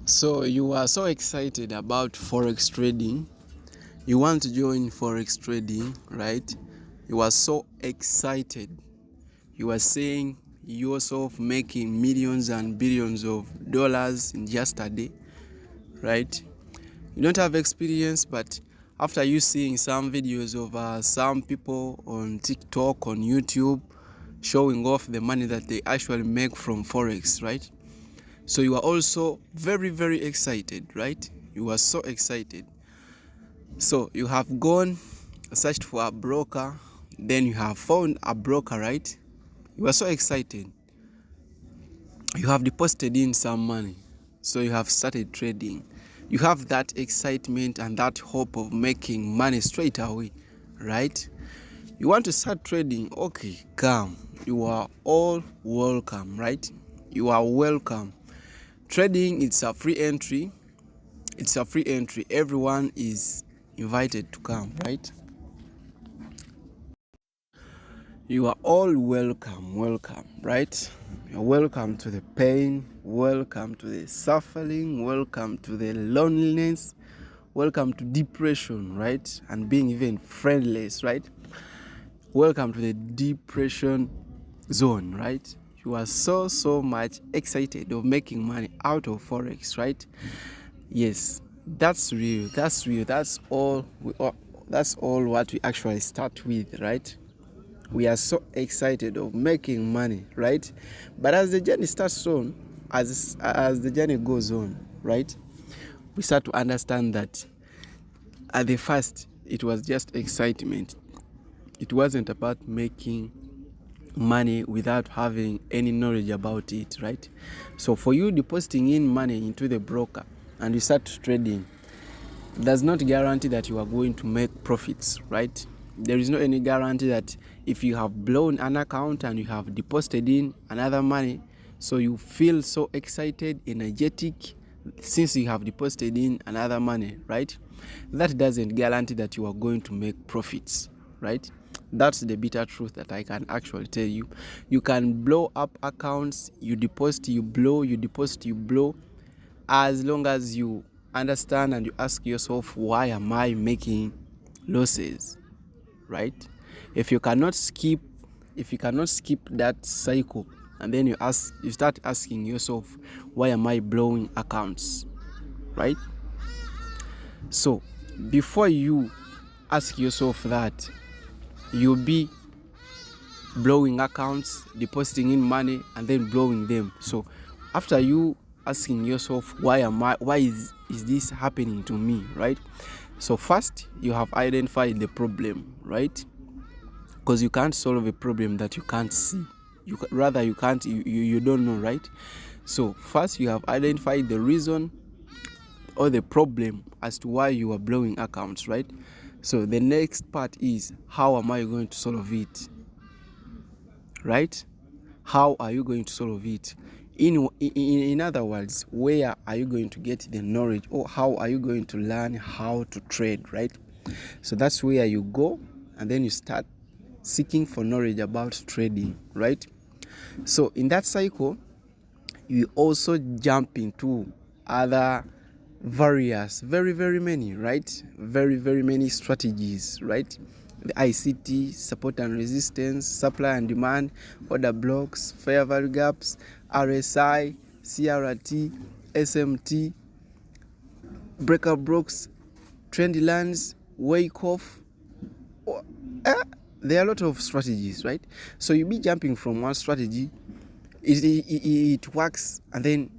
So you are so excited about forex trading. You want to join forex trading, right? You are so excited. You are saying yourself making millions and billions of dollars in just a day, right? You don't have experience, but after you seeing some videos of some people on TikTok, on YouTube, showing off the money that they actually make from forex, right? So you are also very, very excited, right? You are so excited. So you have gone, searched for a broker, then you have found a broker, right? You are so excited. You have deposited in some money. So you have started trading. You have that excitement and that hope of making money straight away, right? You want to start trading, okay, come. You are all welcome, right? You are welcome. Trading, it's a free entry. It's a free entry. Everyone is invited to come, right? You are all welcome, right? You're welcome to the pain, welcome to the suffering, welcome to the loneliness, welcome to depression, right? And being even friendless, right? Welcome to the depression zone, right? You are so much excited of making money out of forex, right? Yes, that's real. That's all what we actually start with, right? We are so excited of making money, right? But as the journey starts on, as the journey goes on, right, we start to understand that at the first it was just excitement. It wasn't about making money without having any knowledge about it, right? So for you depositing in money into the broker and you start trading, does not guarantee that you are going to make profits, right? There is no any guarantee that if you have blown an account and you have deposited in another money, so you feel so excited, energetic, since you have deposited in another money, right? That doesn't guarantee that you are going to make profits, right? That's the bitter truth that I can actually tell you. You can blow up accounts, you deposit, you blow, you deposit, you blow, as long as you understand and you ask yourself, why am I making losses, right? If you cannot skip that cycle, and then you start asking yourself, why am I blowing accounts, right? So before you ask yourself that, you'll be blowing accounts, depositing in money, and then blowing them. So after you asking yourself, why is this happening to me, right? So first you have identified the problem, right? Because you can't solve a problem that you can't see. You don't know, right? So first you have identified the reason or the problem as to why you are blowing accounts, right? So the next part is, how am I going to solve it, right? How are you going to solve it? In other words, where are you going to get the knowledge, or how are you going to learn how to trade, right? So that's where you go, and then you start seeking for knowledge about trading, right? So in that cycle, you also jump into other various, very many, right? Very many strategies, right? The ICT, support and resistance, supply and demand, order blocks, fair value gaps, RSI, CRT, SMT, breaker blocks, trend lines, wake off. There are a lot of strategies, right? So you be jumping from one strategy, it works, and then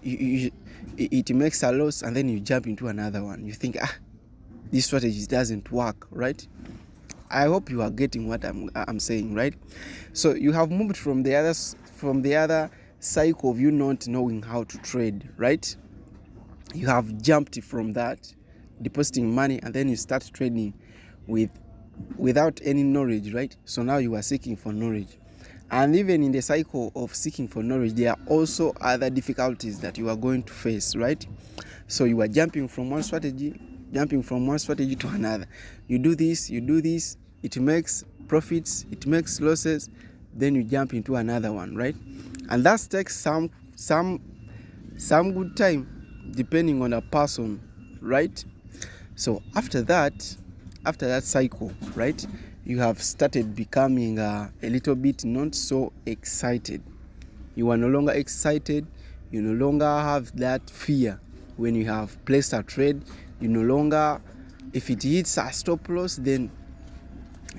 it makes a loss, and then you jump into another one. You think, this strategy doesn't work, right? I hope you are getting what I'm saying, right? So you have moved from the other cycle of you not knowing how to trade, right? You have jumped from that, depositing money, and then you start trading without any knowledge, right? So now you are seeking for knowledge. And even in the cycle of seeking for knowledge, there are also other difficulties that you are going to face, right? So you are jumping from one strategy to another. You do this, it makes profits, it makes losses, then you jump into another one, right? And that takes some some good time depending on a person, right? So after that cycle, right, you have started becoming a little bit not so excited. You are no longer excited. You no longer have that fear when you have placed a trade. You no longer, if it hits a stop loss, then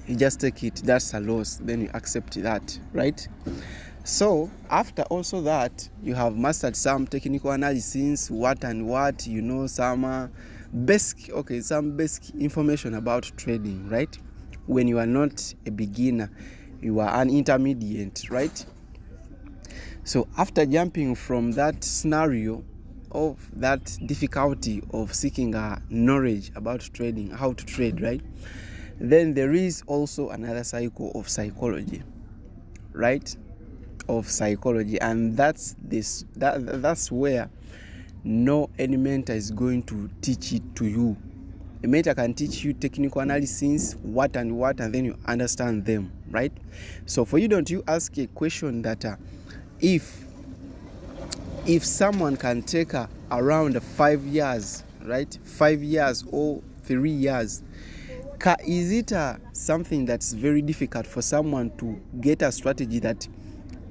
you just take it. That's a loss. Then you accept that, right? So after also that, you have mastered some technical analysis, what and what, some basic information about trading, right? When you are not a beginner, you are an intermediate, right? So after jumping from that scenario of that difficulty of seeking knowledge about trading, how to trade, right? Then there is also another cycle of psychology, right? Of psychology, and that's where no any mentor is going to teach it to you. A mentor can teach you technical analysis, what and what, and then you understand them, right? So for you, don't you ask a question that if someone can take around 5 years, right, 5 years or 3 years, is it something that's very difficult for someone to get a strategy that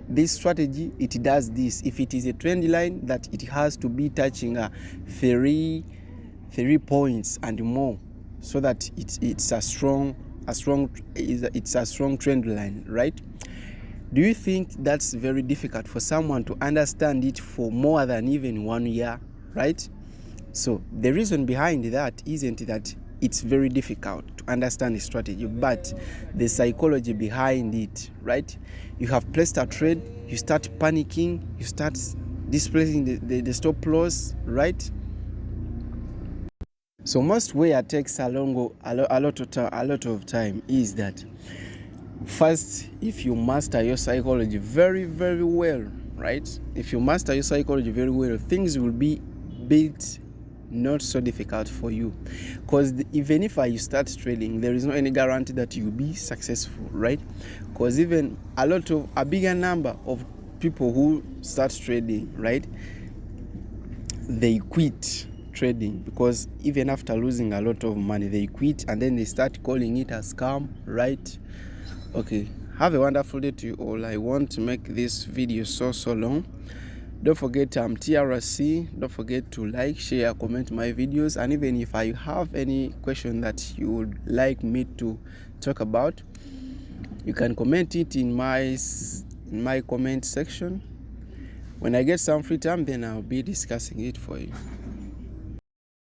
this strategy, it does this? If it is a trend line, that it has to be touching 3 points and more, so that it's a strong trend line, right? Do you think that's very difficult for someone to understand it for more than even 1 year, right? So the reason behind that isn't that it's very difficult to understand the strategy, but the psychology behind it, right? You have placed a trade, you start panicking, you start displacing the stop loss, right? So most where it takes a lot of time is that first, if you master your psychology very, very well, right? If you master your psychology very well, things will be built not so difficult for you, because even if you start trading, there is no any guarantee that you'll be successful, right? Because even a bigger number of people who start trading, right, they quit trading, because even after losing a lot of money, they quit, and then they start calling it a scam, right? Okay, have a wonderful day to you all. I want to make this video so long. Don't forget TRC. Don't forget to like, share, comment my videos, and even if I have any question that you would like me to talk about, you can comment it in my comment section. When I get some free time, then I'll be discussing it for you.